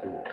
Ooh.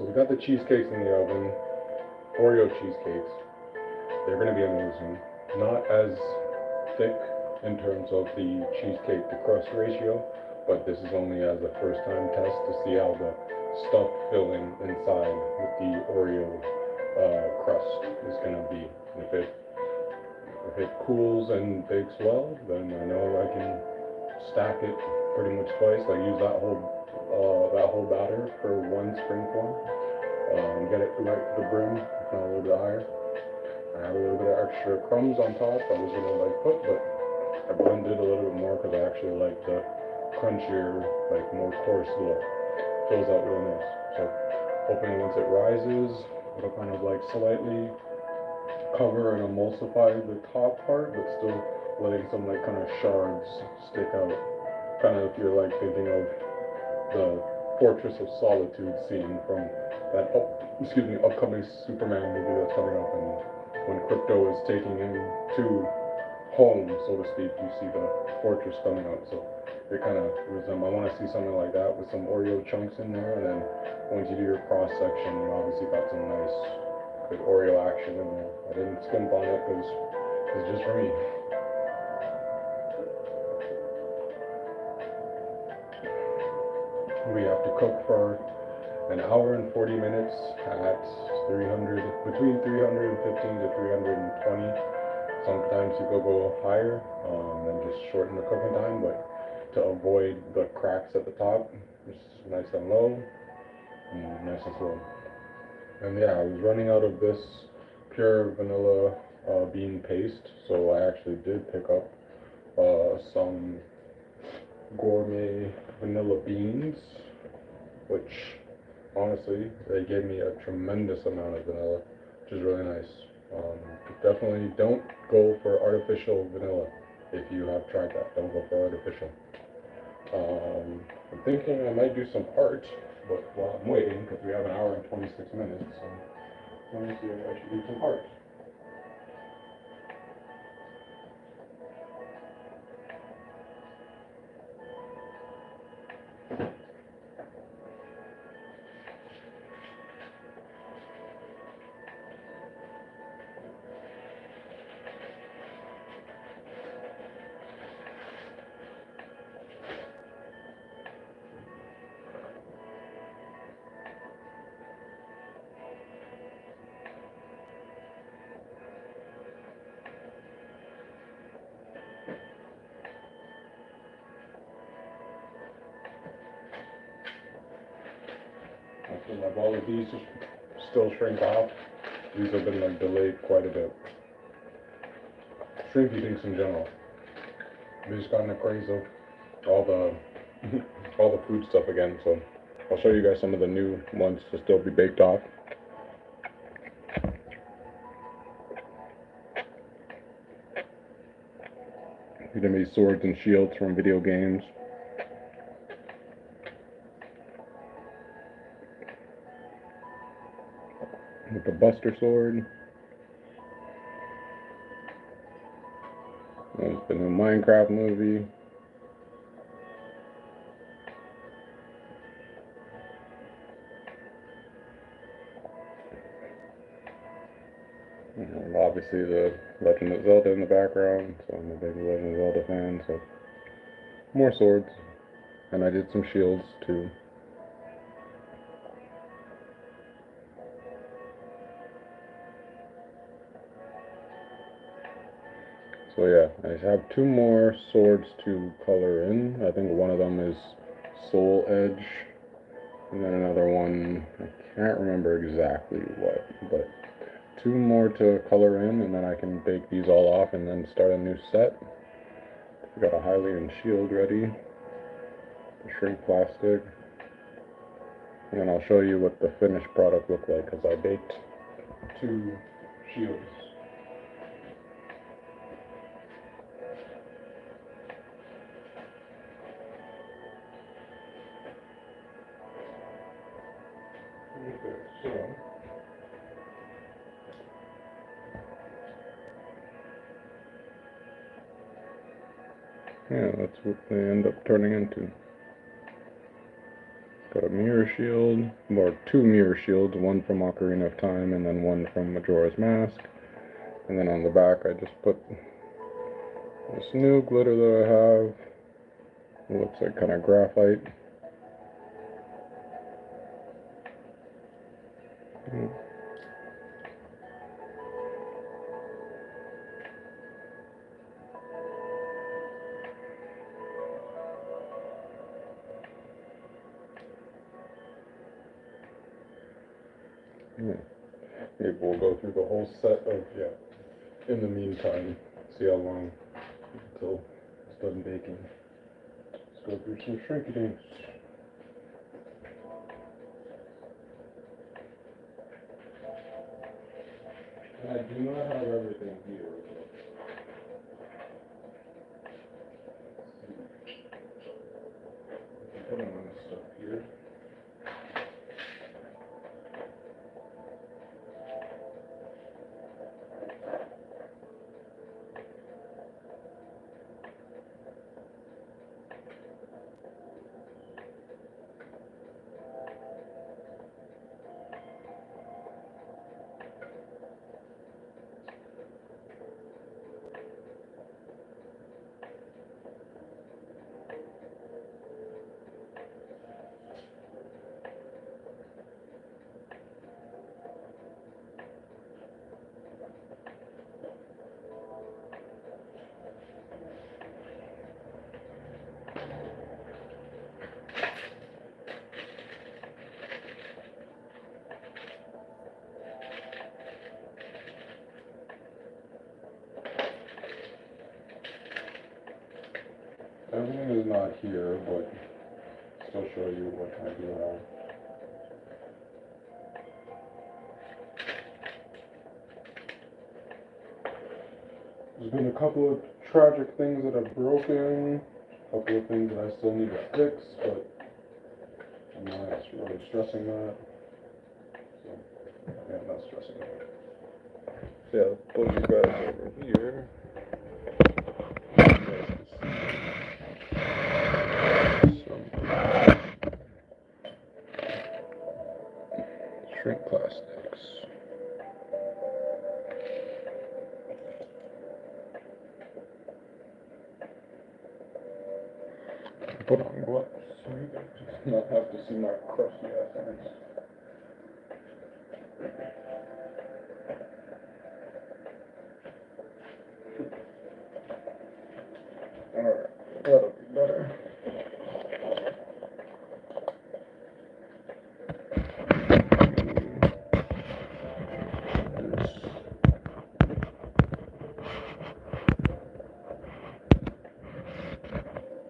So we got the cheesecakes in the oven, Oreo cheesecakes. They're going to be amazing. Not as thick in terms of the cheesecake to crust ratio, but this is only as a first time test to see how the stuffed filling inside with the Oreo crust is going to be. If it cools and bakes well, then I know I can stack it pretty much twice. Like use that whole batter for one spring form. Get it right to the brim, if not a little bit higher. I have a little bit of extra crumbs on top I was gonna put, but I blended a little bit more because I actually like the crunchier, more coarse look. Fills out real nice. So hoping once it rises, it'll kind of slightly cover and emulsify the top part, but still letting some kind of shards stick out. Kind of if you're thinking of the Fortress of Solitude scene from that upcoming Superman movie that's coming up, and when Crypto is taking him to home, so to speak, you see the fortress coming out. So they kind of resemble. I want to see something like that with some Oreo chunks in there, and then once you do your cross section, you obviously got some nice good Oreo action in there. I didn't skimp on it because it's just for me. We have to cook for an hour and 40 minutes at between 315 to 320. Sometimes you could go higher and just shorten the cooking time, but to avoid the cracks at the top, just nice and low and nice and slow. And yeah, I was running out of this pure vanilla bean paste, so I actually did pick up some gourmet vanilla beans, which honestly they gave me a tremendous amount of vanilla, which is really nice. Definitely don't go for artificial vanilla if you have tried that. Don't go for artificial. I'm thinking I might do some art, but while I'm waiting, because we have an hour and 26 minutes, so let me see if I should do some art. I feel like all of these still shrink off. These have been like delayed quite a bit. Shrinky dinks in general. We just got in a craze of all the all the food stuff again, so I'll show you guys some of the new ones to still be baked off. These are gonna be swords and shields from video games. With the Buster Sword. There's the new Minecraft movie. And obviously the Legend of Zelda in the background, so I'm a big Legend of Zelda fan, so more swords. And I did some shields too. So yeah, I have two more swords to color in. I think one of them is Soul Edge, and then another one, I can't remember exactly what, but two more to color in, and then I can bake these all off and then start a new set. We got a Hylian shield ready, the shrink plastic, and then I'll show you what the finished product looked like, because I baked two shields. Okay, so yeah, that's what they end up turning into. Got a mirror shield, or two mirror shields, one from Ocarina of Time and then one from Majora's Mask. And then on the back I just put this new glitter that I have. It looks like kind of graphite. Yeah. Maybe we'll go through the whole set of, in the meantime, see how long until it's done baking. Let's go through some shrinky dinks. And I do not have everything here. Put on this stuff here. Everything is not here, but still show you what I do have. There's been a couple of tragic things that have broken. couple of things that I still need to fix, but I'm not really stressing that. So, yeah, I'm not stressing that. So yeah, I'll put you guys over here. Some shrink plastics. Put on gloves so you guys just not have to see my crusty ass hands. Alright, that'll be better.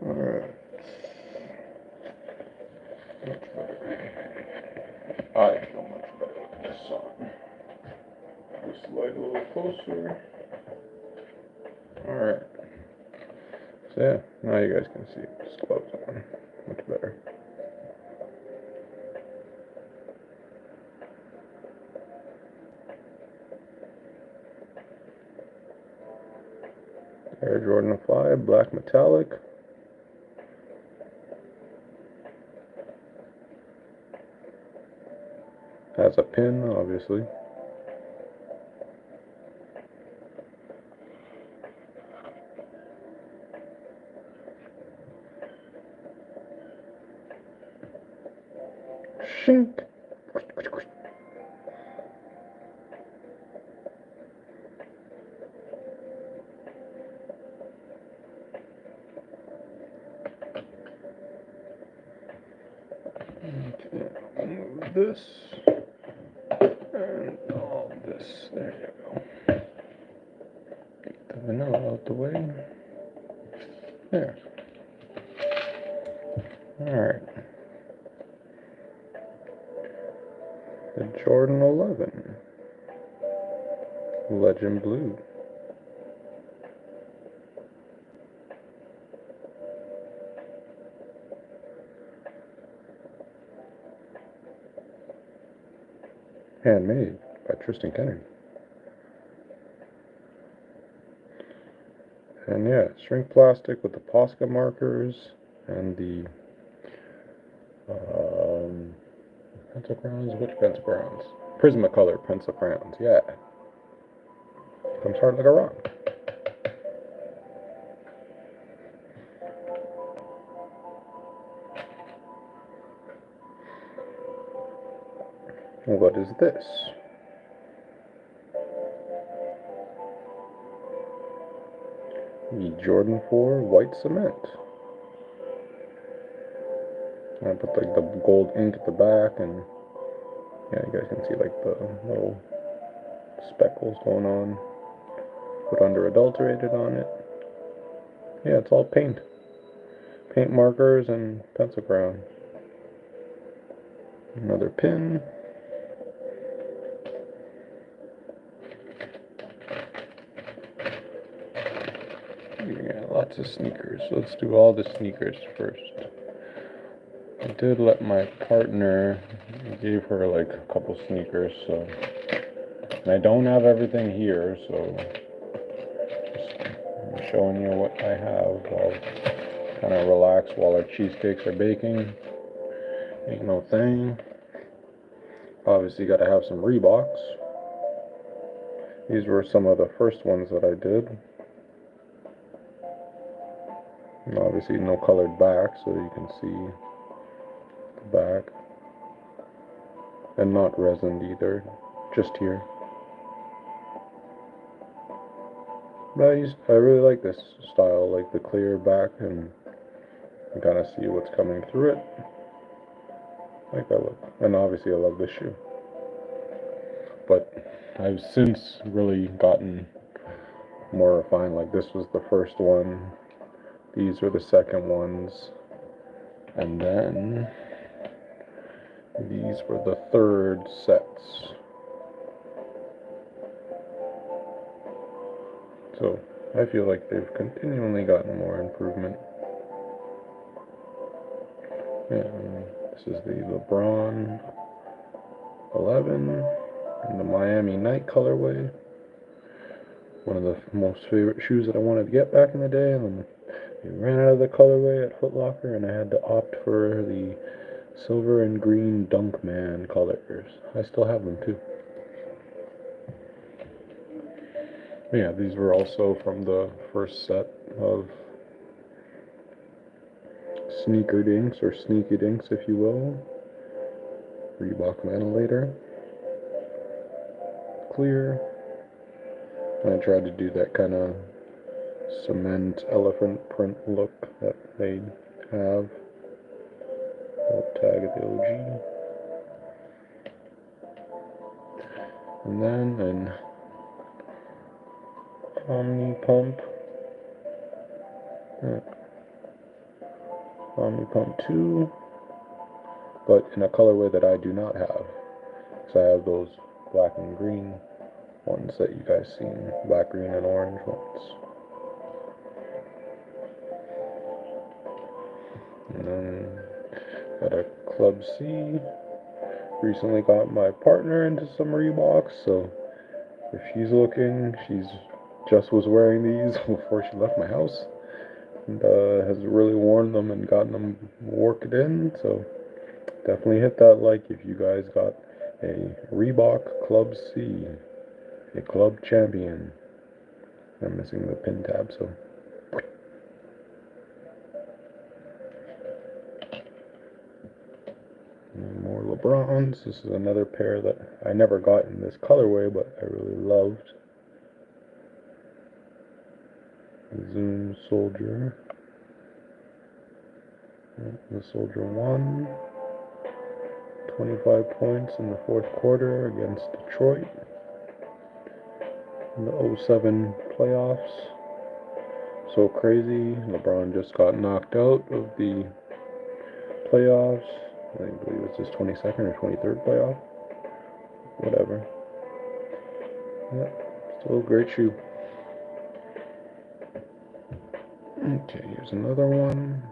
Alright. Much better. I feel much better with this on. Just light a little closer. Alright. So yeah, now you guys can see just gloves on. Much better. Air Jordan LoFi, black metallic. Has a pin, obviously. Shink. Okay, I'll move this and all this. There you go. Get the vanilla out the way. There. Alright. The Jordan 11. Legend Blue. Handmade by Tristan Kennedy. And yeah, shrink plastic with the Posca markers and the pencil crayons. Which pencil crayons? Prismacolor pencil crayons. Yeah. Comes hard like a rock. What is this? The Jordan 4 white cement. I put like the gold ink at the back, and yeah, you guys can see like the little speckles going on. Put under adulterated on it. Yeah, it's all paint. Paint markers and pencil crayon. Another pin. Yeah, lots of sneakers. Let's do all the sneakers first. I did let my partner, I gave her like a couple sneakers, so, and I don't have everything here, so just I'm showing you what I have. I'll kind of relax while our cheesecakes are baking. Ain't no thing. Obviously got to have some Reeboks. These were some of the first ones that I did. And obviously no colored back, so you can see the back. And not resined either, just here. But I really like this style, like the clear back, and you kind of see what's coming through it. I like that look. And obviously I love this shoe. But I've since really gotten more refined. Like this was the first one. These were the second ones. And then these were the third sets. So I feel like they've continually gotten more improvement. And this is the LeBron 11 in the Miami Night colorway. One of the most favorite shoes that I wanted to get back in the day, and then they ran out of the colorway at Foot Locker, and I had to opt for the silver and green Dunkman colors. I still have them too. Yeah, these were also from the first set of sneaker dinks, or sneaky dinks if you will. Reebok ventilator. Clear. And I tried to do that kind of cement elephant print look that they have. I'll tag the OG. And then an Omni Pump. Omni Pump 2. But in a colorway that I do not have. So I have those black and green ones that you guys seen. Black, green, and orange ones. And then got a Club C. Recently got my partner into some Reeboks, so if she's looking, she's just was wearing these before she left my house, and has really worn them and gotten them worked in, so definitely hit that like if you guys got a Reebok Club C, a club champion. I'm missing the pin tab, so more LeBrons. This is another pair that I never got in this colorway, but I really loved. Zoom Soldier. The Soldier 1. 25 points in the fourth quarter against Detroit. In the 07 playoffs. So crazy. LeBron just got knocked out of the playoffs. I believe it's his 22nd or 23rd playoff. Whatever. Yeah, still a great shoe. Okay, here's another one.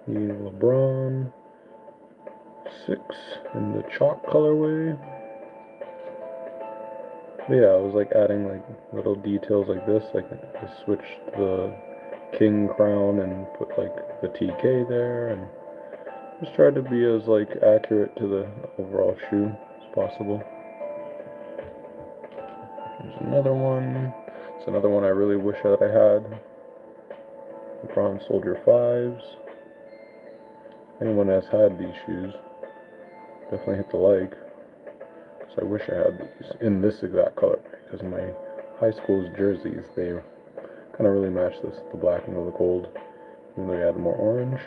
The LeBron 6 in the chalk colorway. But yeah, I was like adding like little details like this. Like I switched the king crown and put like the TK there, and just tried to be as like accurate to the overall shoe as possible. There's another one. It's another one I really wish that I had. LeBron Soldier 5s. Anyone has had these shoes, definitely hit the like. Because I wish I had these in this exact color. Because my high school's jerseys, they kind of really match this, the black and the gold. Even though you had more orange.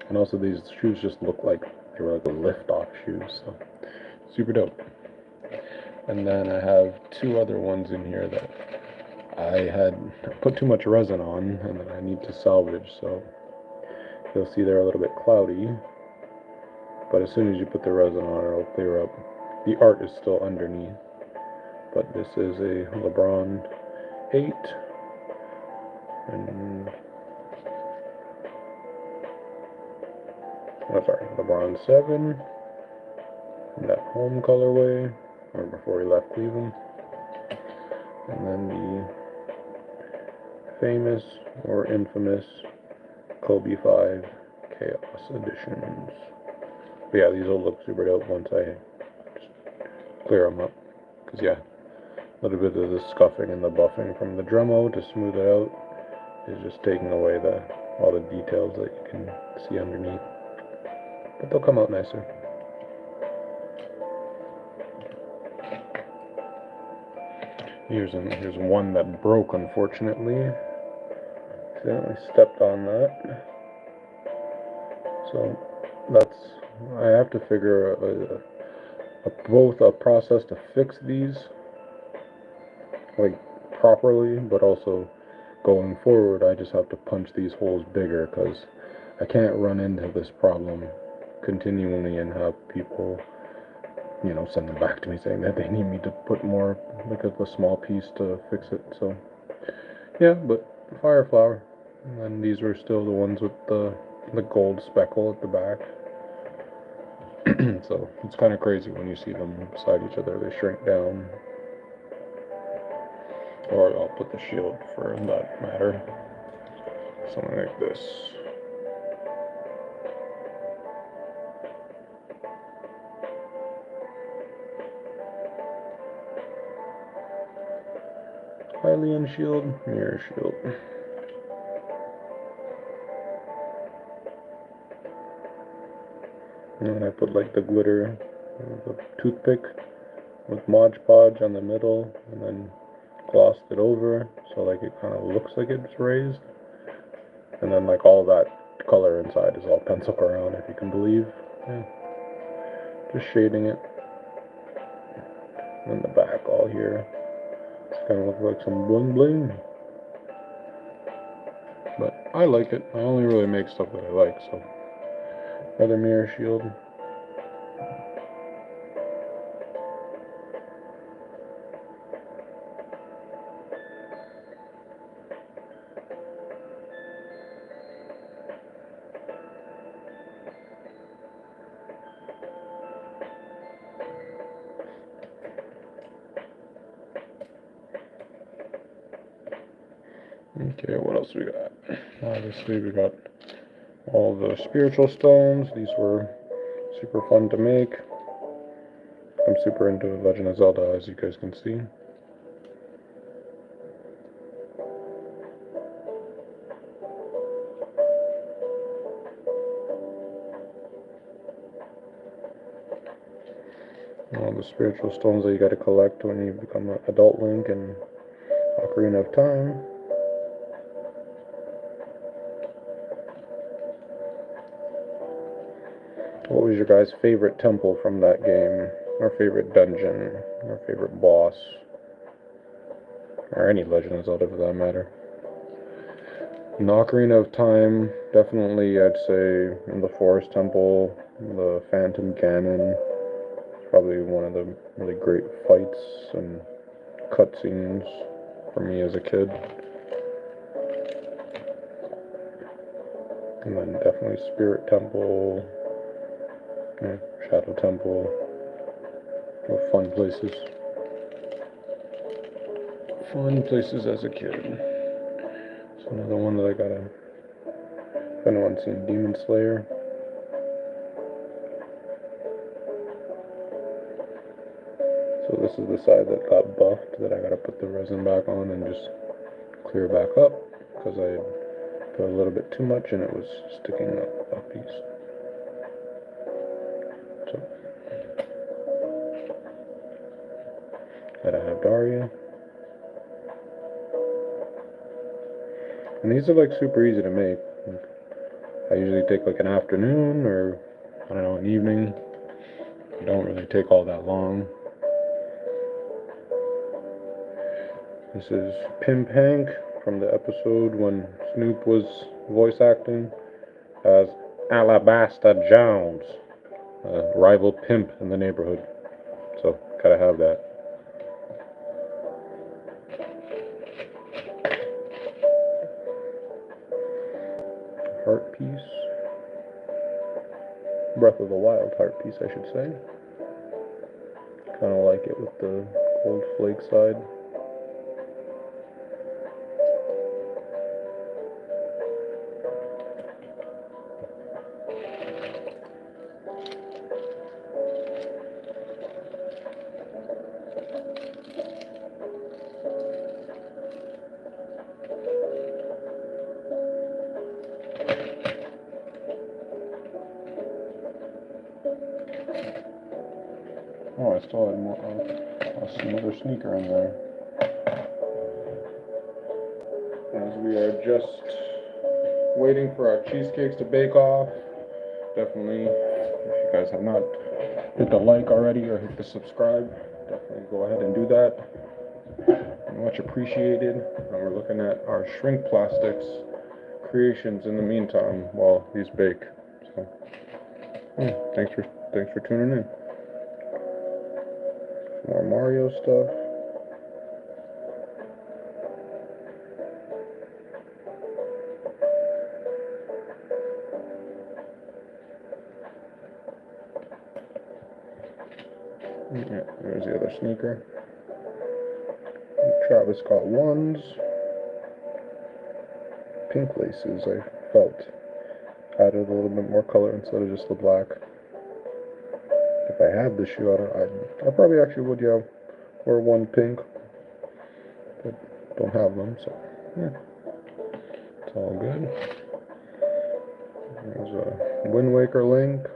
And also these shoes just look like they were like a lift-off shoes. So super dope. And then I have two other ones in here that I had put too much resin on and that I need to salvage. So you'll see they're a little bit cloudy, but as soon as you put the resin on, it'll clear up. The art is still underneath, but this is a LeBron 8, and LeBron 7, in that home colorway, or before he left Cleveland, and then the famous or infamous Kobe 5 Chaos Editions. But yeah, these will look super dope once I just clear them up. Because yeah, a little bit of the scuffing and the buffing from the Dremo to smooth it out is just taking away all the details that you can see underneath. But they'll come out nicer. Here's one that broke, unfortunately. Accidentally stepped on that. So I have to figure both a process to fix these like properly, but also going forward I just have to punch these holes bigger, because I can't run into this problem continually and have people, send them back to me saying that they need me to put more, like a small piece to fix it. So Yeah, but fire flower. And then these were still the ones with the gold speckle at the back. So it's kind of crazy when you see them beside each other. They shrink down. Or I'll put the shield for that matter. Something like this. Hylian shield, mirror shield. And then I put like the glitter, the toothpick with Mod Podge on the middle, and then glossed it over so like it kind of looks like it's raised. And then like all that color inside is all pencil around, if you can believe. Yeah. Just shading it. And the back all here. It's kind of looks like some bling bling. But I like it. I only really make stuff that I like, so. Another mirror shield. Okay, what else we got? Obviously, we got all the spiritual stones. These were super fun to make. I'm super into Legend of Zelda, as you guys can see. All the spiritual stones that you gotta collect when you become an adult Link and Ocarina of Time. What was your guys' favorite temple from that game? Or favorite dungeon? Or favorite boss? Or any Legend of Zelda for that matter. In the Ocarina of Time, definitely I'd say in the Forest Temple, the Phantom Ganon. Probably one of the really great fights and cutscenes for me as a kid. And then definitely Spirit Temple, Shadow Temple, all fun places. Fun places as a kid. So another one that I gotta, if anyone's seen Demon Slayer. So this is the side that got buffed that I gotta put the resin back on and just clear back up because I put a little bit too much and it was sticking up a piece. So gotta have Daria. And these are like super easy to make. I usually take like an afternoon or I don't know, an evening. They don't really take all that long. This is Pimp Hank from the episode when Snoop was voice acting as Alabasta Jones, a rival pimp in the neighborhood. So, gotta have that. Heart piece. Breath of the Wild heart piece, I should say. Kind of like it with the gold flake side. Oh, I still had more, another sneaker in there. As we are just waiting for our cheesecakes to bake off. Definitely, if you guys have not hit the like already or hit the subscribe, definitely go ahead and do that. Much appreciated. And we're looking at our shrink plastics creations in the meantime while these bake. So, thanks for tuning in. More Mario stuff. Yeah, there's the other sneaker. Travis Scott ones. Pink laces, I felt added a little bit more color instead of just the black. If I had the shoe, I probably actually would, yeah, wear one pink, but don't have them, so yeah, it's all good. There's a Wind Waker link.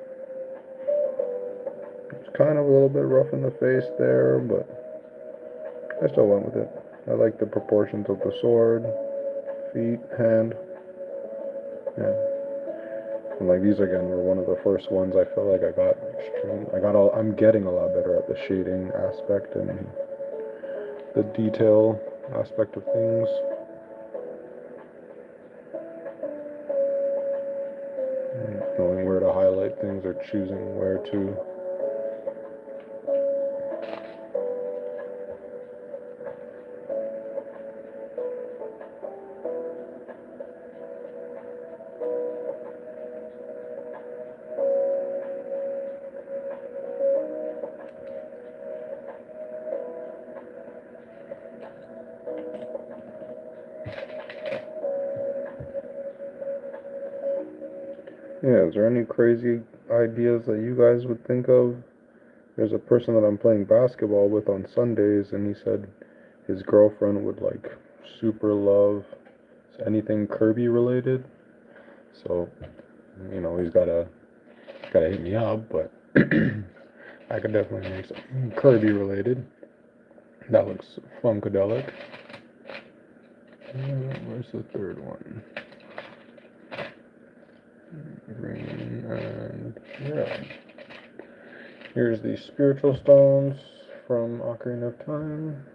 It's kind of a little bit rough in the face there, but I still went with it. I like the proportions of the sword, feet, hand. Yeah. And like these again were one of the first ones I feel like I'm getting a lot better at the shading aspect and the detail aspect of things. Knowing where to highlight things or choosing where to. Yeah, is there any crazy ideas that you guys would think of? There's a person that I'm playing basketball with on Sundays, and he said his girlfriend would like super love anything Kirby related. So, he's gotta hit me up, but I could definitely make something Kirby related. That looks funkadelic. Where's the third one? Green and red. Here's the spiritual stones from Ocarina of Time.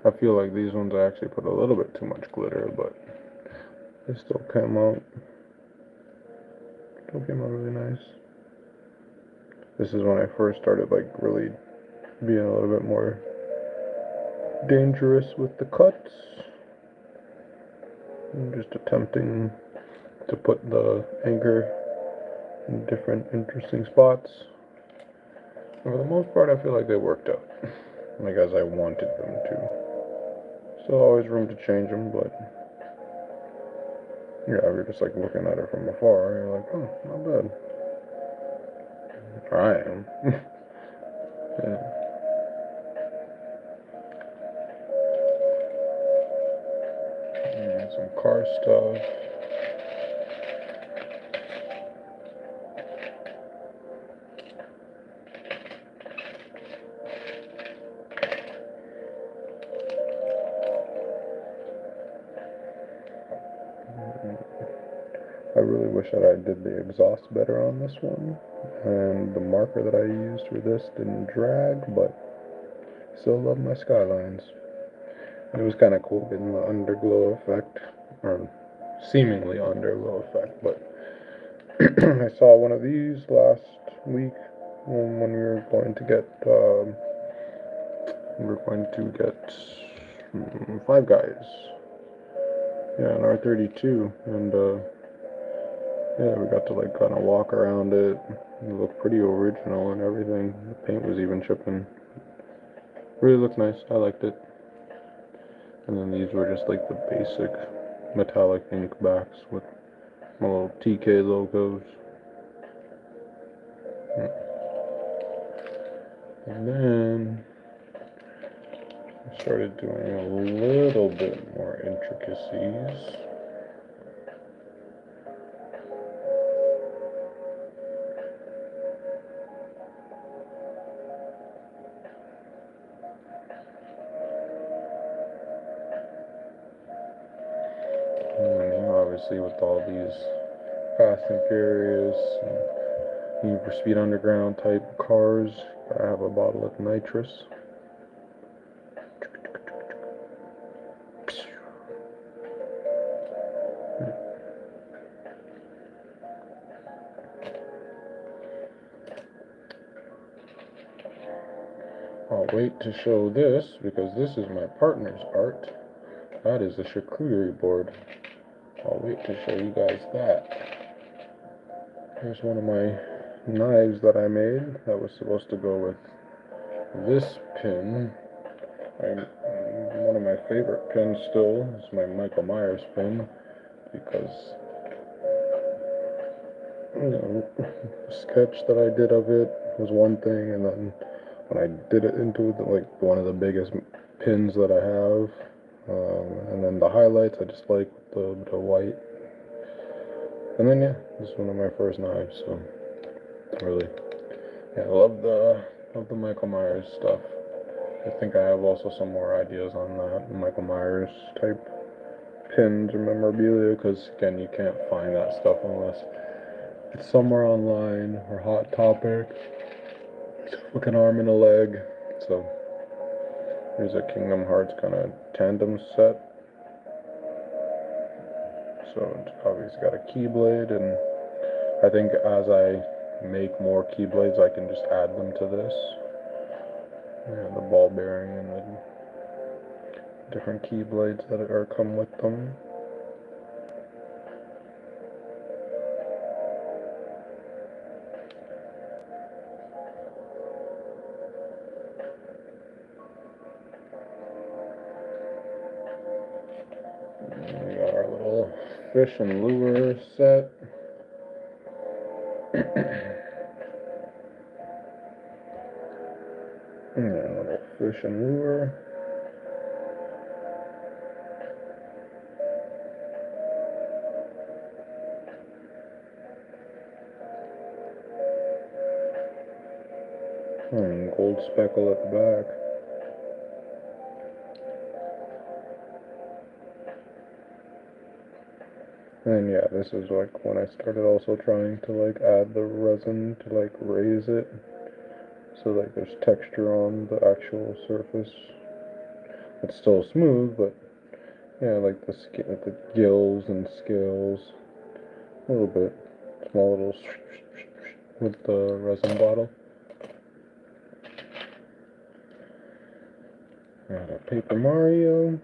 I feel like these ones I actually put a little bit too much glitter, but they still came out really nice. This is when I first started like really being a little bit more dangerous with the cuts. I'm just attempting to put the anchor in different interesting spots. And for the most part, I feel like they worked out, like as I wanted them to. Still always room to change them, but yeah, you're just like looking at it from afar, you're like, oh, not bad. I am. Yeah. And some car stuff. I really wish that I did the exhaust better on this one, and the marker that I used for this didn't drag, but still love my skylines. It was kind of cool getting the underglow effect, or seemingly underglow effect, but I saw one of these last week when we were going to get Five Guys, yeah, an R32, and yeah, we got to like kind of walk around it. It looked pretty original and everything. The paint was even chipping. Really looked nice. I liked it. And then these were just like the basic metallic ink backs with my little TK logos. And then I started doing a little bit more intricacies. And obviously with all these Fast and Furious and Need for Speed Underground type cars, I have a bottle of nitrous. I'll wait to show this because this is my partner's art. That is the charcuterie board. I'll wait to show you guys that. Here's one of my knives that I made that was supposed to go with this pin. One of my favorite pins still is my Michael Myers pin because, the sketch that I did of it was one thing, and then when I did it into one of the biggest pins that I have, and then the highlights I just like the white, and then yeah, this is one of my first knives, so really, yeah, I love the Michael Myers stuff. I think I have also some more ideas on that Michael Myers type pins or memorabilia, because again, you can't find that stuff unless it's somewhere online or Hot Topic. Like an arm and a leg. So here's a Kingdom Hearts kind of tandem set. So it's obviously got a keyblade, and I think as I make more keyblades, I can just add them to this. Yeah, the ball bearing and the different keyblades that are come with them. And we got our little fish and lure set. Yeah, a little fish and lure. And gold speckle at the back. And yeah, this is like when I started also trying to like add the resin to like raise it, so like there's texture on the actual surface. It's still smooth, but yeah, like the gills and scales a little bit, small little with the resin bottle. Got a Paper Mario.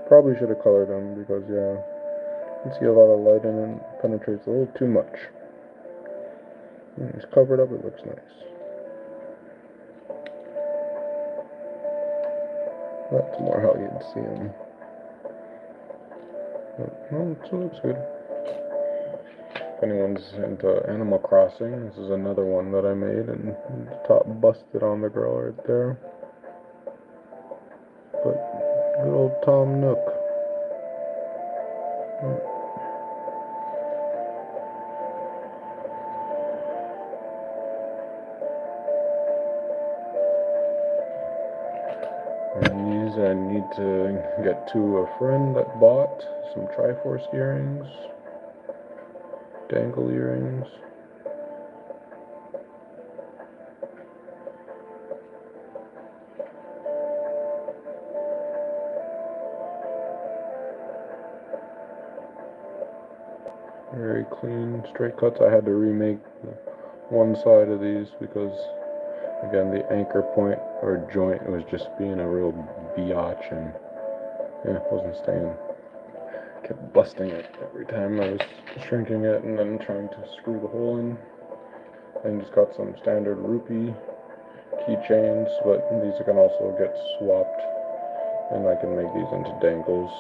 Probably should have colored them because yeah, you can see a lot of light in it, penetrates a little too much. It's covered up, it looks nice. That's more how you'd see them. Well, it looks good. If anyone's into Animal Crossing, this is another one that I made, and the top busted on the girl right there. But good old Tom Nook. These I need to get to a friend that bought some Triforce earrings, dangle earrings. Very clean, straight cuts. I had to remake one side of these because, again, the anchor point or joint was just being a real biatch, and yeah, it wasn't staying. Kept busting it every time I was shrinking it and then trying to screw the hole in. And just got some standard rupee keychains, but these can also get swapped, and I can make these into dangles.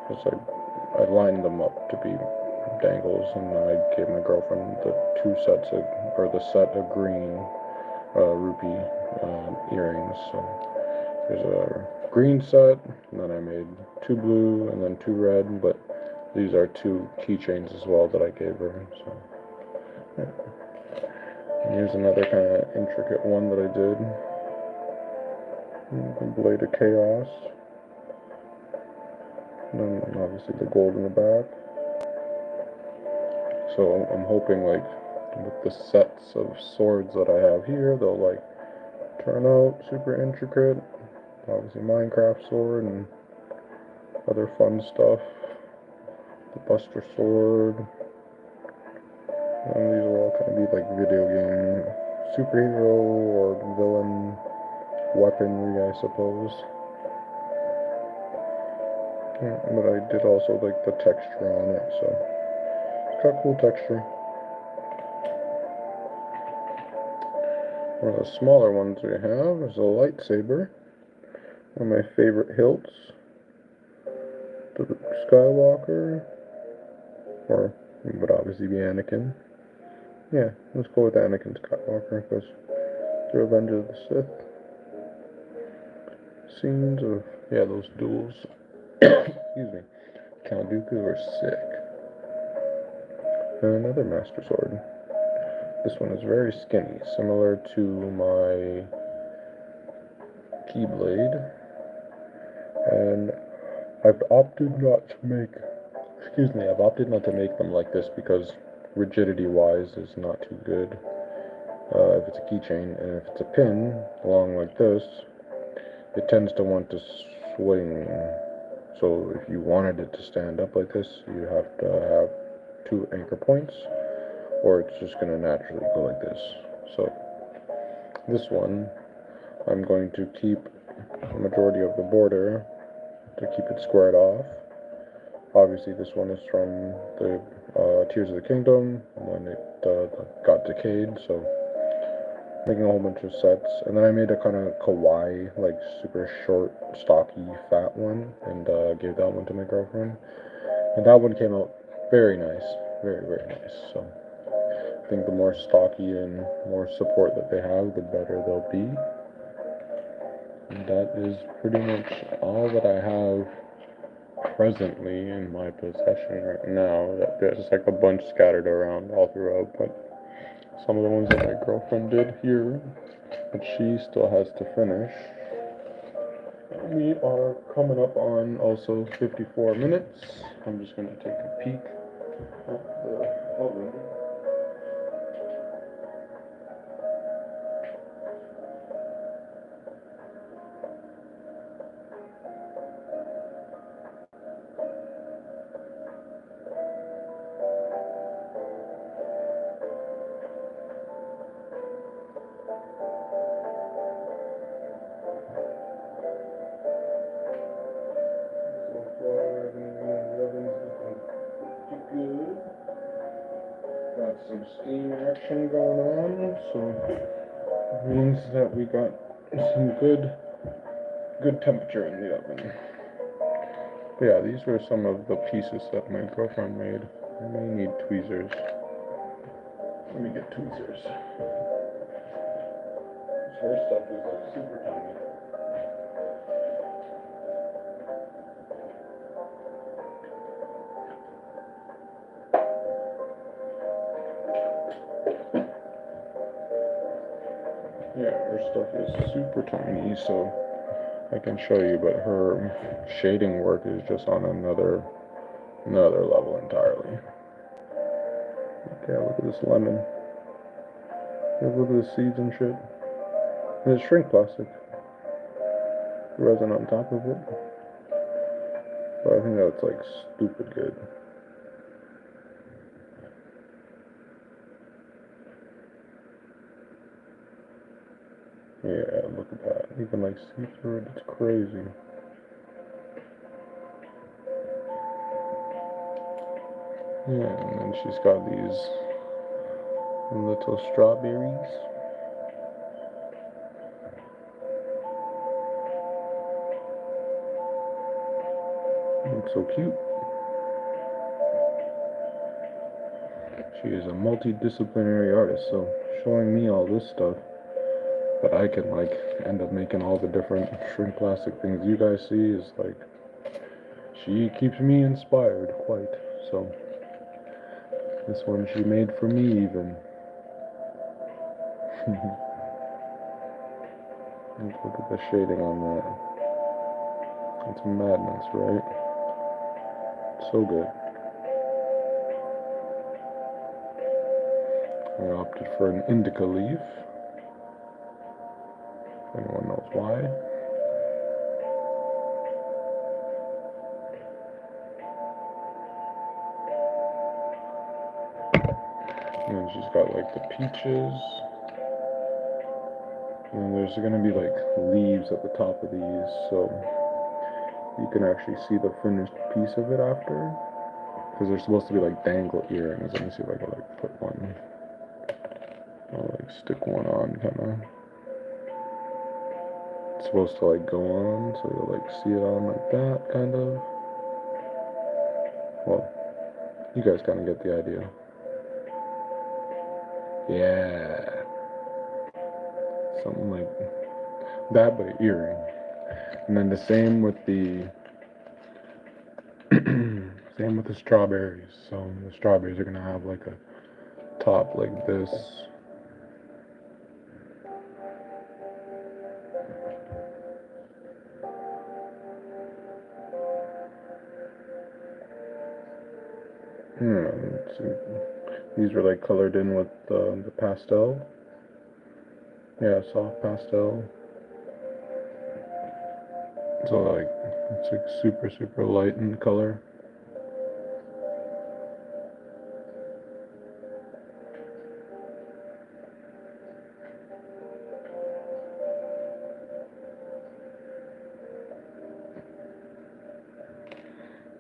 Because I lined them up to be dangles, and I gave my girlfriend the the set of green rupee earrings. So there's a green set, and then I made 2 blue and then 2 red, but these are 2 keychains as well that I gave her. So yeah. And here's another kind of intricate one that I did. The Blade of Chaos. And then obviously the gold in the back. So I'm hoping like with the sets of swords that I have here, they'll like turn out super intricate. Obviously Minecraft sword and other fun stuff. The Buster sword. And these will all kind of be like video game superhero or villain weaponry, I suppose. Yeah, but I did also like the texture on it, so it's got cool texture. One of the smaller ones we have is a lightsaber. One of my favorite hilts. The Skywalker, or it would obviously be Anakin. Yeah, let's go with Anakin Skywalker because the Revenge of the Sith scenes of those duels. Excuse me. Count Dooku were sick. And another Master Sword. This one is very skinny, similar to my Keyblade. And I've opted not to make them like this because rigidity-wise is not too good. If it's a keychain, and if it's a pin, along like this, it tends to want to swing. So if you wanted it to stand up like this, you have to have 2 anchor points, or it's just going to naturally go like this. So this one, I'm going to keep the majority of the border to keep it squared off. Obviously this one is from the Tears of the Kingdom, and then it got decayed, so making a whole bunch of sets. And then I made a kind of kawaii, like super short, stocky, fat one, and gave that one to my girlfriend. And that one came out very nice, very, very nice. So I think the more stocky and more support that they have, the better they'll be. And that is pretty much all that I have presently in my possession right now. There's like a bunch scattered around all throughout, but some of the ones that my girlfriend did here, but she still has to finish. We are coming up on also 54 minutes. I'm just going to take a peek at the oven. Good. Got some steam action going on, so it means that we got some good temperature in the oven. But yeah, these were some of the pieces that my girlfriend made. I may need tweezers. Let me get tweezers. Her stuff is like super tiny. Yeah, her stuff is super tiny, so I can show you, but her shading work is just on another level entirely. Okay, look at this lemon. Look at the seeds and shit. And it's shrink plastic. Resin on top of it. But I think that's like stupid good. Yeah, look at that. You can like see through it. It's crazy. Yeah, and then she's got these little strawberries. Looks so cute. She is a multidisciplinary artist, so showing me all this stuff that I can like end up making all the different shrink plastic things you guys see is like, she keeps me inspired quite. So this one she made for me even. Look at the shading on that. It's madness, right? So good. I opted for an indica leaf. If anyone knows why. And she's got like the peaches. And there's gonna be like leaves at the top of these, so you can actually see the finished piece of it after. Because they're supposed to be like dangle earrings. Let me see if I can like put one. I'll like stick one on, kind of. It's supposed to like go on, so you'll like see it on like that, kind of. Well, you guys kind of get the idea. Yeah. Something like that, but an earring. And then the same with the same with the strawberries. So the strawberries are gonna have like a top like this. These were like colored in with the pastel. Yeah, soft pastel. So like it's like super light in color.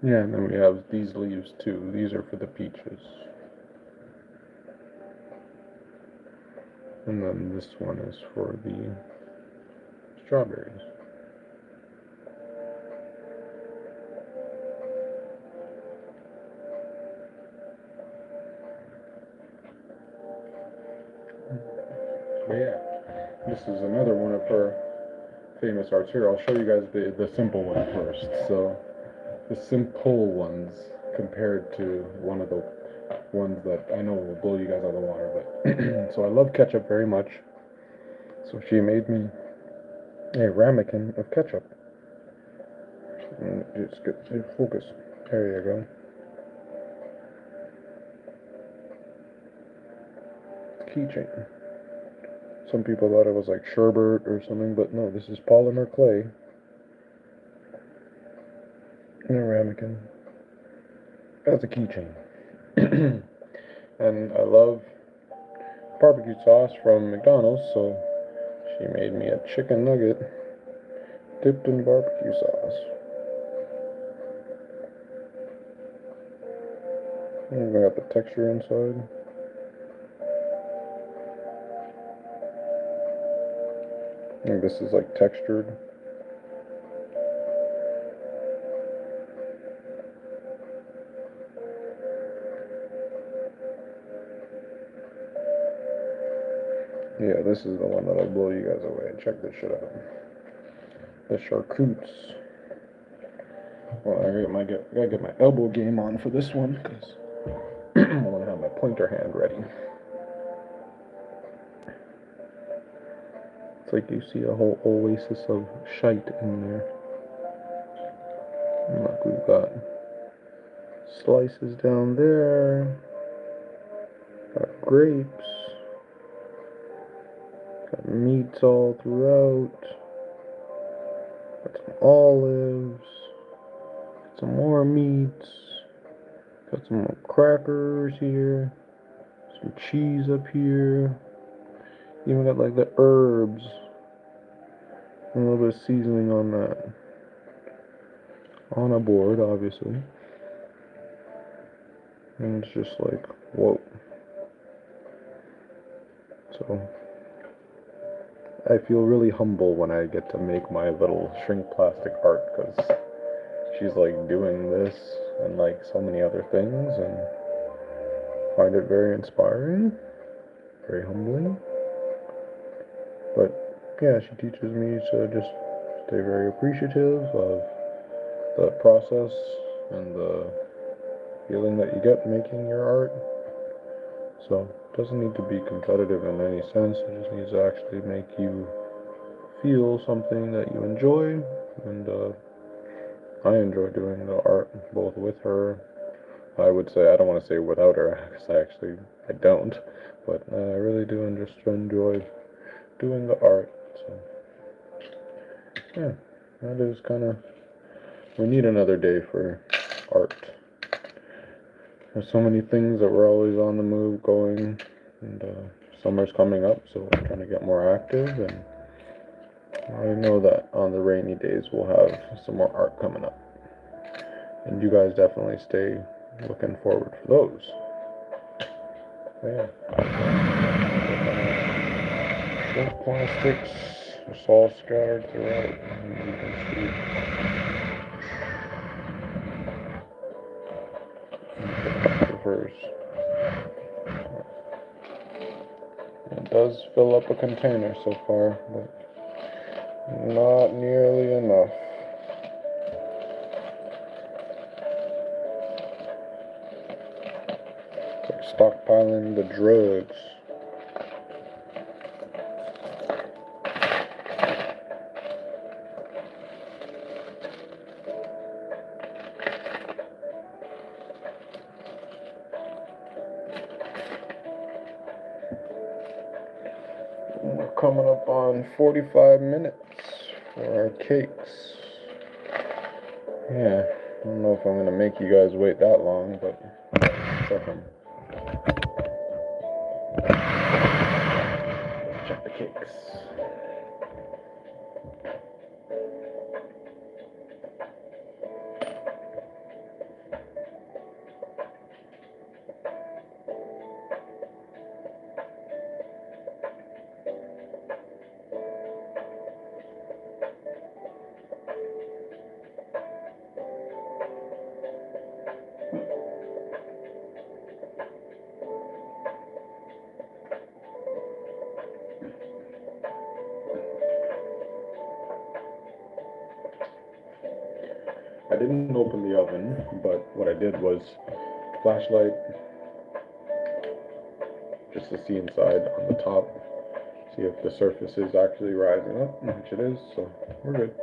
Yeah, and then we have these leaves too. These are for the peaches. And then this one is for the strawberries. But yeah, this is another one of her famous arts. Here, I'll show you guys the simple one first. So, the simple ones compared to one of the ones that I know will blow you guys out of the water. But so I love ketchup very much. So she made me a ramekin of ketchup. And just get focus. There you go. Keychain. Some people thought it was like sherbet or something, but no, this is polymer clay in a ramekin as a keychain. And I love barbecue sauce from McDonald's, so she made me a chicken nugget dipped in barbecue sauce. And I got the texture inside. And this is like textured. Yeah, this is the one that'll blow you guys away. Check this shit out. The charcutes. Well, I gotta get my elbow game on for this one, because I want to have my pointer hand ready. It's like you see a whole oasis of shite in there. And look, we've got slices down there. Got grapes. Got meats all throughout. Got some olives. Got some more meats. Got some more crackers here. Some cheese up here. Even got like the herbs. And a little bit of seasoning on that. On a board, obviously. And it's just like, whoa. So, I feel really humble when I get to make my little shrink plastic art, because she's like doing this and like so many other things, and find it very inspiring, very humbling. But yeah, she teaches me to just stay very appreciative of the process and the feeling that you get making your art. So it doesn't need to be competitive in any sense. It just needs to actually make you feel something that you enjoy. And I enjoy doing the art both with her. I would say, I don't want to say without her, because I don't. But I really do just enjoy doing the art. So yeah, that is kind of, we need another day for art. there's so many things that we're always on the move going, and summer's coming up, so we're trying to get more active, and I know that on the rainy days we'll have some more art coming up, and you guys definitely stay looking forward for those. Yeah. Short plastics, it's all scattered throughout, and you can see reverse. It does fill up a container so far, but not nearly enough. It's like stockpiling the drugs. We're coming up on 45 minutes for our cakes. Yeah, I don't know if I'm going to make you guys wait that long, but check them. Let's check the cakes. I didn't open the oven, but what I did was flashlight just to see inside on the top, see if the surface is actually rising up, which it is, so we're good.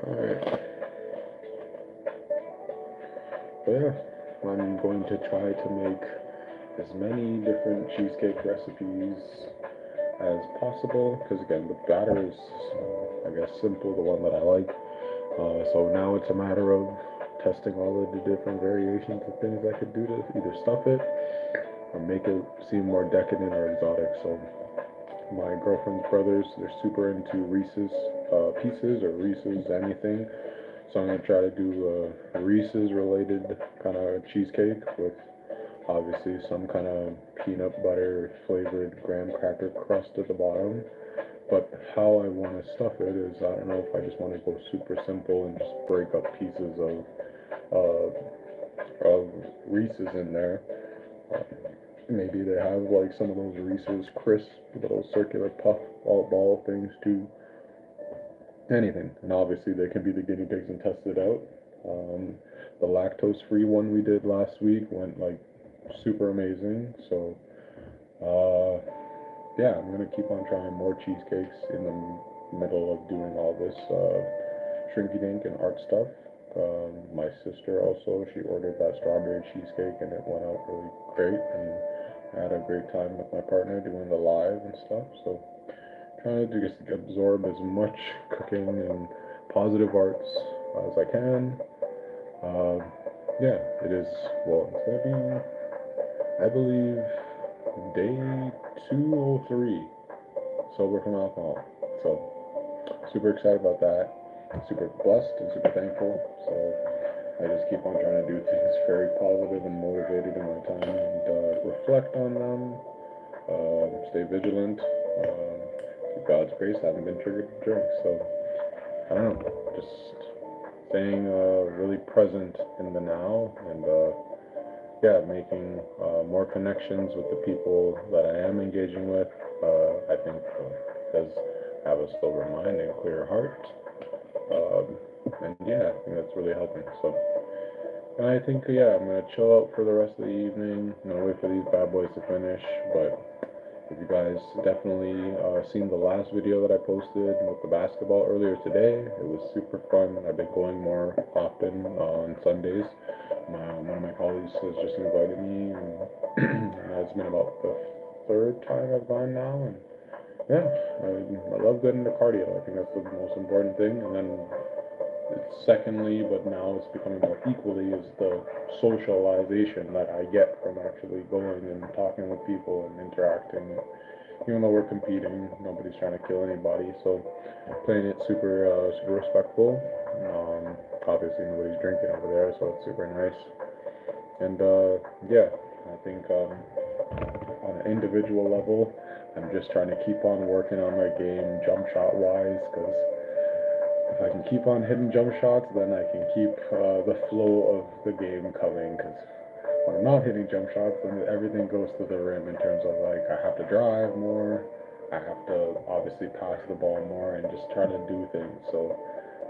Alright. But yeah, I'm going to try to make as many different cheesecake recipes as possible, because again, the batter is, I guess, simple, the one that I like. So now it's a matter of testing all of the different variations of things I could do to either stuff it or make it seem more decadent or exotic. So my girlfriend's brothers, they're super into Reese's pieces or Reese's anything. So I'm gonna try to do a Reese's related kind of cheesecake with obviously some kind of peanut butter flavored graham cracker crust at the bottom. But how I want to stuff it is, I don't know if I just want to go super simple and just break up pieces of Reese's in there. Maybe they have like some of those Reese's crisp little circular puff ball things too. Anything, and obviously they can be the guinea pigs and test it out. The lactose-free one we did last week went like super amazing. So yeah, I'm gonna keep on trying more cheesecakes in the middle of doing all this shrinky dink and art stuff. My sister also, she ordered that strawberry cheesecake and it went out really great, and I had a great time with my partner doing the live and stuff. So trying to just absorb as much cooking and positive arts as I can. Yeah, it is, well, it's gonna be, I believe, day 203 sober from alcohol. So super excited about that. Super blessed and super thankful. So I just keep on trying to do things very positive and motivated in my time, and reflect on them. Stay vigilant. With God's grace, I haven't been triggered to drink. So I don't know. Just staying really present in the now, and yeah, making more connections with the people that I am engaging with. I think because I have a sober mind and clear heart. And yeah, I think that's really helping. So, and I think, yeah, I'm gonna chill out for the rest of the evening. Wait for these bad boys to finish. But if you guys definitely seen the last video that I posted with the basketball earlier today, it was super fun. I've been going more often on Sundays. One of my colleagues has just invited me, and it's been about the third time I've gone now, and Yeah, I love getting the cardio. I think that's the most important thing. And then secondly, but now it's becoming more equally, is the socialization that I get from actually going and talking with people and interacting. Even though we're competing, nobody's trying to kill anybody, so playing it super respectful. Obviously, nobody's drinking over there, so it's super nice. And yeah, I think on an individual level, I'm just trying to keep on working on my game jump shot wise, because if I can keep on hitting jump shots, then I can keep the flow of the game coming. Because when I'm not hitting jump shots, then everything goes to the rim in terms of like I have to drive more, I have to obviously pass the ball more, and just try to do things. So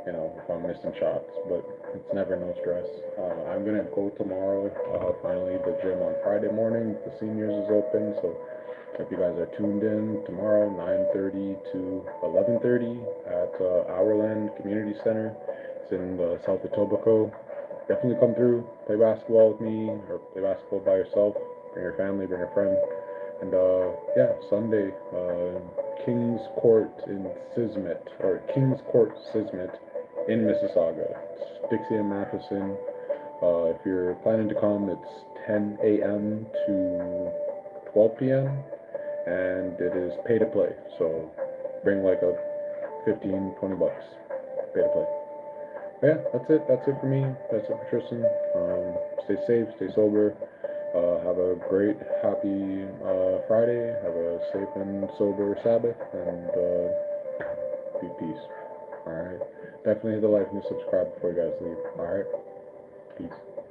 if I'm missing shots, but it's never no stress. I'm gonna go tomorrow. Finally, the gym on Friday morning. The seniors is open, so if you guys are tuned in tomorrow, 9:30 to 11:30 at Hourland Community Center. It's in the South Etobicoke. Definitely come through, play basketball with me, or play basketball by yourself. Bring your family, bring a friend. And yeah, Sunday, Kings Court in Sismitt, or Kings Court Sismitt in Mississauga. It's Dixie and Matheson. If you're planning to come, it's 10 a.m. to 12 p.m. and it is pay to play. So bring like a 15, $20, pay to play. But yeah, that's it. That's it for me. That's it for Tristan. Stay safe, stay sober. Have a great, happy Friday. Have a safe and sober Sabbath, and be peace. All right. Definitely hit the like and subscribe before you guys leave. All right. Peace.